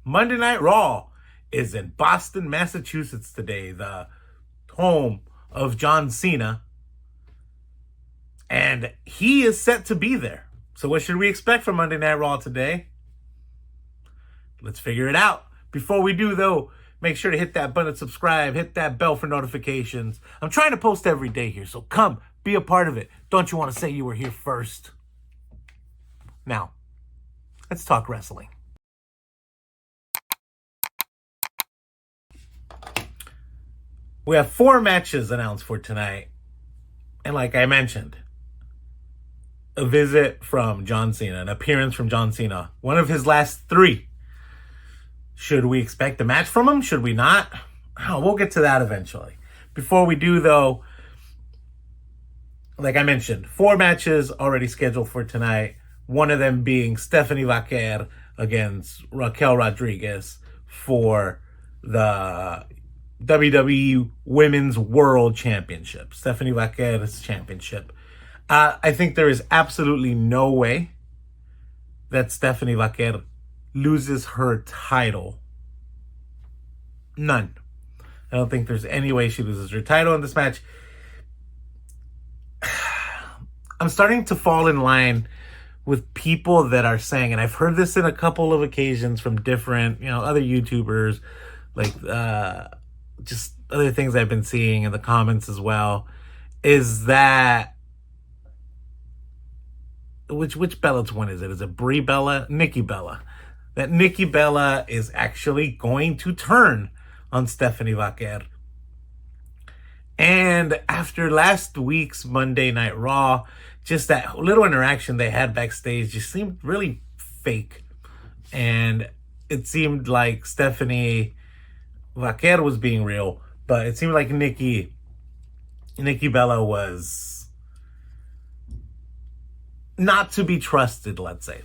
Monday Night Raw is in Boston, Massachusetts today, the home of John Cena. And he is set to be there. So what should we expect from Monday Night Raw today? Let's figure it out. Before we do, though, make sure to hit that button, subscribe, hit that bell for notifications. I'm trying to post every day here, so come, be a part of it. Don't you want to say you were here first? Now, let's talk wrestling. We have 4 matches announced for tonight. And like I mentioned, a visit from John Cena, an appearance from John Cena. One of his last 3. Should we expect a match from him? Should we not? Oh, we'll get to that eventually. Before we do, though, like I mentioned, 4 matches already scheduled for tonight. One of them being Sttephanie Vaquer against Raquel Rodriguez for the WWE Women's World Championship. Sttephanie Vaquer's championship. I think there is absolutely no way that Sttephanie Vaquer loses her title. None. I don't think there's any way she loses her title in this match. I'm starting to fall in line with people that are saying, and I've heard this in a couple of occasions from different, other YouTubers, like just other things I've been seeing in the comments as well, is that which Bella's one is it? Is it Brie Bella? Nikki Bella. That Nikki Bella is actually going to turn on Sttephanie Vaquer. And after last week's Monday Night Raw, just that little interaction they had backstage just seemed really fake. And it seemed like Sttephanie Vaquer was being real, but it seemed like Nikki Bella was not to be trusted, let's say.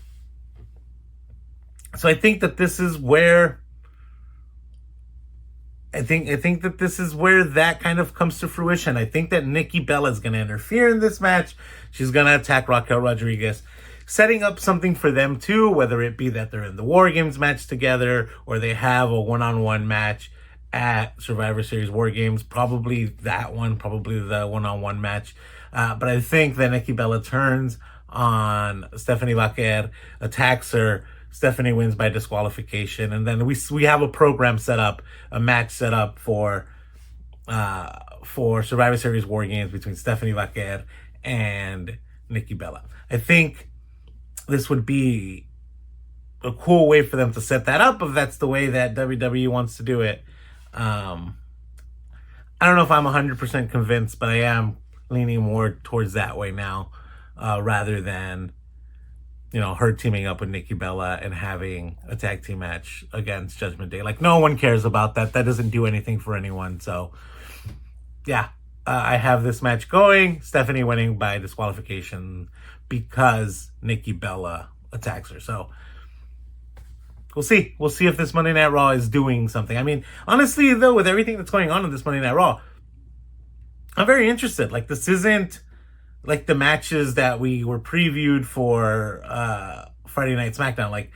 So I think that this is where I think that this is where that kind of comes to fruition. I think that Nikki Bella is going to interfere in this match. She's going to attack Raquel Rodriguez, setting up something for them too, whether it be that they're in the War Games match together or they have a one-on-one match at Survivor Series War Games. Probably that one, probably the one-on-one match. But I think that Nikki Bella turns on Sttephanie Vaquer, attacks her. Sttephanie wins by disqualification, and then we have a program set up, a match set up for Survivor Series War Games between Sttephanie Vaquer and Nikki Bella. I think this would be a cool way for them to set that up, if that's the way that WWE wants to do it. I don't know if I'm 100% convinced, but I am leaning more towards that way now, rather than her teaming up with Nikki Bella and having a tag team match against Judgment Day. Like, no one cares about that. That doesn't do anything for anyone. So, yeah, I have this match going. Sttephanie winning by disqualification because Nikki Bella attacks her. So, we'll see. We'll see if this Monday Night Raw is doing something. I mean, honestly, though, with everything that's going on in this Monday Night Raw, I'm very interested. Like, this isn't like the matches that we were previewed for Friday Night SmackDown. Like,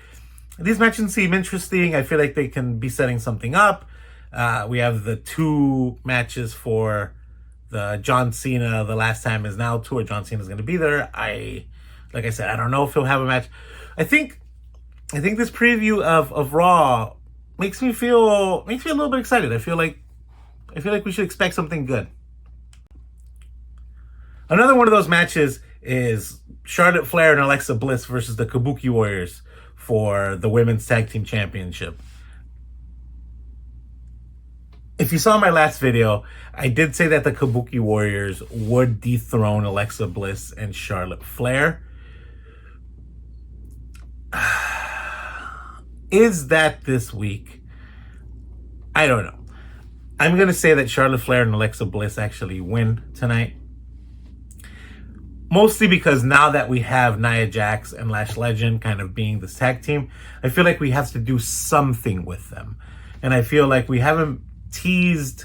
these matches seem interesting. I feel like they can be setting something up. We have the 2 matches for the John Cena, the last time is now tour. John Cena is going to be there. Like I said, I don't know if he'll have a match. I think this preview of Raw makes me feel a little bit excited. I feel like we should expect something good. Another one of those matches is Charlotte Flair and Alexa Bliss versus the Kabuki Warriors for the Women's Tag Team Championship. If you saw my last video, I did say that the Kabuki Warriors would dethrone Alexa Bliss and Charlotte Flair. Is that this week? I don't know. I'm going to say that Charlotte Flair and Alexa Bliss actually win tonight. Mostly because now that we have Nia Jax and Lash Legend kind of being this tag team, I feel like we have to do something with them. And I feel like we haven't teased,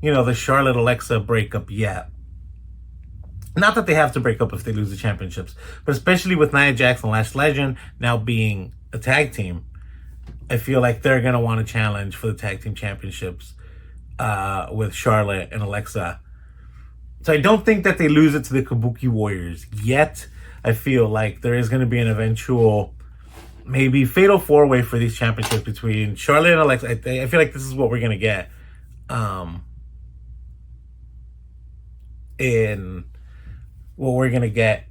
the Charlotte-Alexa breakup yet. Not that they have to break up if they lose the championships, but especially with Nia Jax and Lash Legend now being a tag team, I feel like they're going to want to challenge for the tag team championships with Charlotte and Alexa. So I don't think that they lose it to the Kabuki Warriors yet. I feel like there is going to be an eventual, maybe fatal four-way for these championships between Charlotte and Alexa. I feel like this is what we're going to get in what we're going to get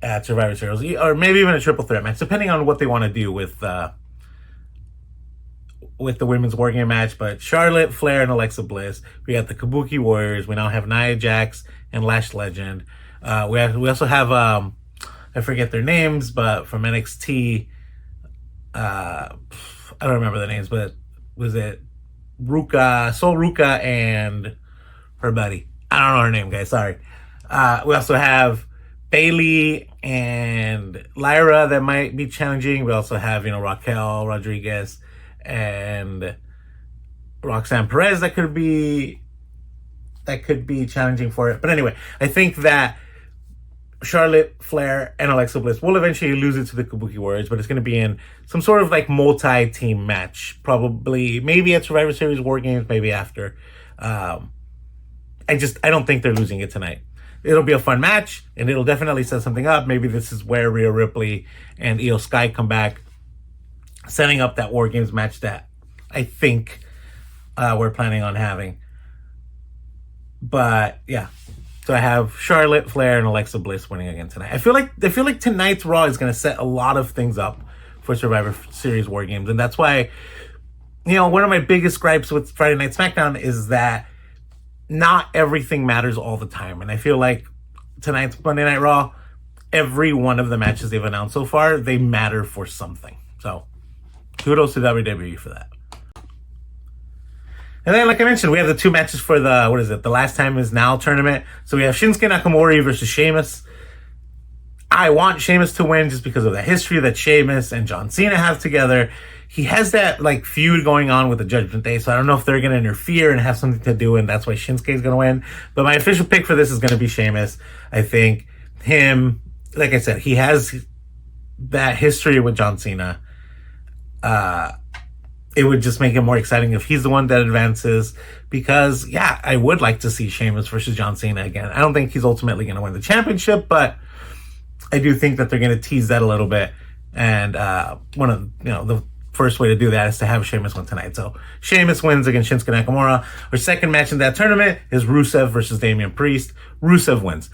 at Survivor Series, or maybe even a triple threat match, depending on what they want to do with the women's war game match. But Charlotte, Flair, and Alexa Bliss. We got the Kabuki Warriors. We now have Nia Jax and Lash Legend. We also have I forget their names, but from NXT, I don't remember the names, but was it Soul Ruka and her buddy? I don't know her name, guys. Sorry. We also have Bailey and Lyra that might be challenging. We also have, Raquel Rodriguez and Roxanne Perez that could be challenging for it. But anyway, I think that Charlotte, Flair, and Alexa Bliss will eventually lose it to the Kabuki Warriors, but it's going to be in some sort of like multi-team match, probably maybe at Survivor Series War Games, maybe after. I don't think they're losing it tonight. It'll be a fun match, and it'll definitely set something up. Maybe this is where Rhea Ripley and Io Sky come back, setting up that War Games match that I think we're planning on having. But yeah, so I have Charlotte, Flair, and Alexa Bliss winning again tonight. I feel like tonight's Raw is going to set a lot of things up for Survivor Series War Games, and that's why, one of my biggest gripes with Friday Night SmackDown is that not everything matters all the time. And I feel like tonight's Monday Night Raw, every one of the matches they've announced so far, they matter for something. So kudos to WWE for that. And then, like I mentioned, we have the two matches for the Last Time Is Now tournament. So we have Shinsuke Nakamura versus Shamus. I want Shamus to win just because of the history that Shamus and John Cena have together. He has that feud going on with the Judgment Day, so I don't know if they're going to interfere and have something to do, and that's why Shinsuke is going to win. But my official pick for this is going to be Shamus. I think him, like I said, he has that history with John Cena. It would just make it more exciting if he's the one that advances, because, yeah, I would like to see Shamus versus John Cena again. I don't think he's ultimately going to win the championship, but I do think that they're going to tease that a little bit. And one of the first way to do that is to have Sheamus win tonight. So Sheamus wins against Shinsuke Nakamura. Our second match in that tournament is Rusev versus Damian Priest. Rusev wins.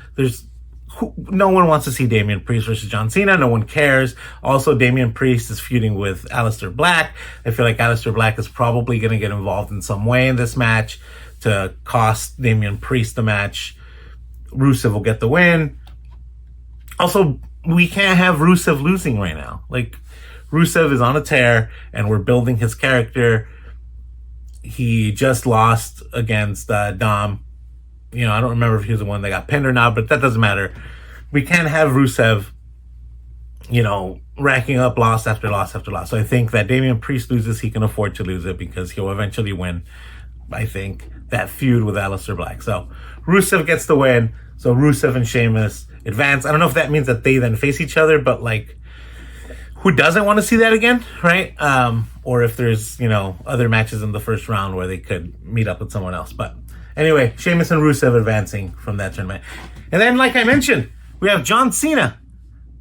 No one wants to see Damian Priest versus John Cena. No one cares. Also, Damian Priest is feuding with Aleister Black. I feel like Aleister Black is probably going to get involved in some way in this match to cost Damian Priest the match. Rusev will get the win. Also, we can't have Rusev losing right now. Rusev is on a tear, and we're building his character. He just lost against Dom. I don't remember if he was the one that got pinned or not, but that doesn't matter. We can't have Rusev, racking up loss after loss after loss. So I think that Damian Priest loses, he can afford to lose it because he'll eventually win, I think, that feud with Aleister Black. So Rusev gets the win. So Rusev and Sheamus advance. I don't know if that means that they then face each other, but who doesn't want to see that again, right? Or if there's, other matches in the first round where they could meet up with someone else. But anyway, Sheamus and Rusev advancing from that tournament. And then, like I mentioned, we have John Cena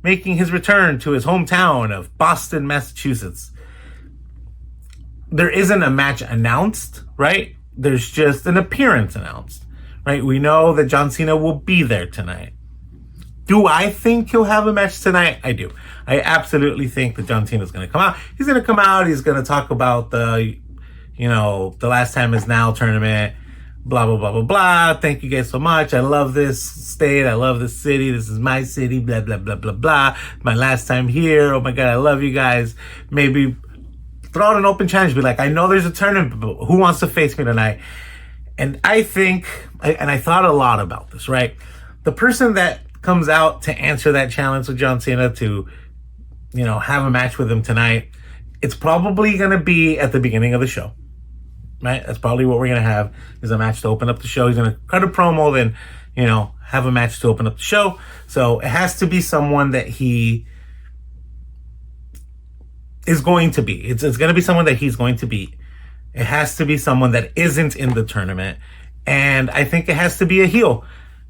making his return to his hometown of Boston, Massachusetts. There isn't a match announced, right? There's just an appearance announced, right? We know that John Cena will be there tonight. Do I think he'll have a match tonight? I do. I absolutely think that John Cena is going to come out. He's going to come out. He's going to talk about the Last Time Is Now tournament. Blah, blah, blah, blah, blah. Thank you guys so much. I love this state. I love this city. This is my city. Blah, blah, blah, blah, blah. My last time here. Oh my God, I love you guys. Maybe throw out an open challenge. Be like, I know there's a tournament, but who wants to face me tonight? And I think, and I thought a lot about this, right? The person that comes out to answer that challenge with John Cena to, have a match with him tonight, it's probably going to be at the beginning of the show. Right? That's probably what we're going to have, is a match to open up the show. He's going to cut a promo, then, have a match to open up the show. So it has to be someone that he is going to be. It's going to be someone that he's going to beat. It has to be someone that isn't in the tournament. And I think it has to be a heel.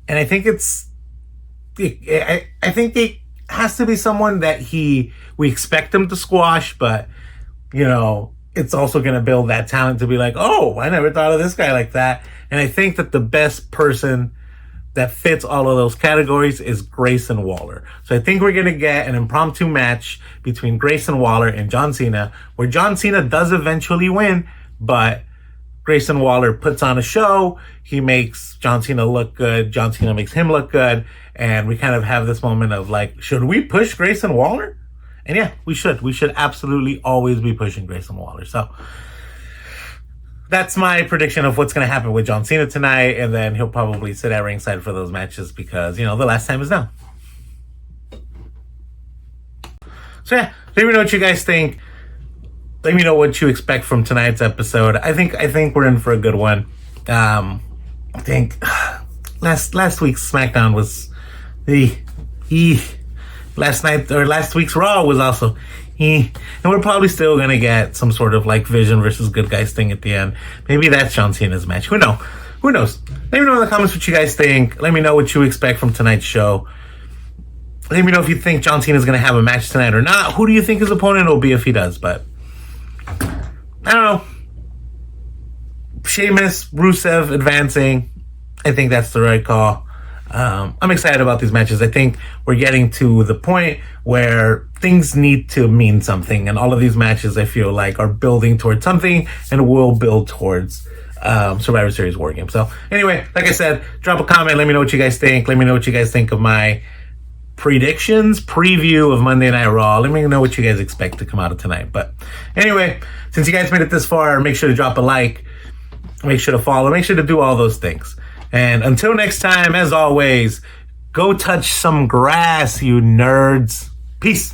And I think I think it has to be someone that we expect him to squash, but, it's also going to build that talent to be like, oh, I never thought of this guy like that. And I think that the best person that fits all of those categories is Grayson Waller. So I think we're going to get an impromptu match between Grayson Waller and John Cena, where John Cena does eventually win, but Grayson Waller puts on a show. He makes John Cena look good. John Cena makes him look good. And we kind of have this moment of like, should we push Grayson Waller? And yeah, we should. We should absolutely always be pushing Grayson Waller. So that's my prediction of what's going to happen with John Cena tonight. And then he'll probably sit at ringside for those matches because, the last time is now. So yeah, let me know what you guys think. Let me know what you expect from tonight's episode. I think we're in for a good one. I think last week's SmackDown was last week's Raw was also and we're probably still gonna get some sort of like Vision versus Good Guys thing at the end. Maybe that's John Cena's match. Who knows? Let me know in the comments what you guys think. Let me know what you expect from tonight's show. Let me know if you think John Cena's gonna have a match tonight or not. Who do you think his opponent will be if he does? But I don't know. Shamus, Rusev advancing. I think that's the right call. I'm excited about these matches. I think we're getting to the point where things need to mean something. And all of these matches, I feel like, are building towards something and will build towards Survivor Series War Games. So anyway, like I said, drop a comment. Let me know what you guys think. Let me know what you guys think of my preview of Monday Night Raw. Let me know what you guys expect to come out of tonight. But anyway, since you guys made it this far, make sure to drop a like, make sure to follow, make sure to do all those things. And until next time, as always, go touch some grass, you nerds. Peace.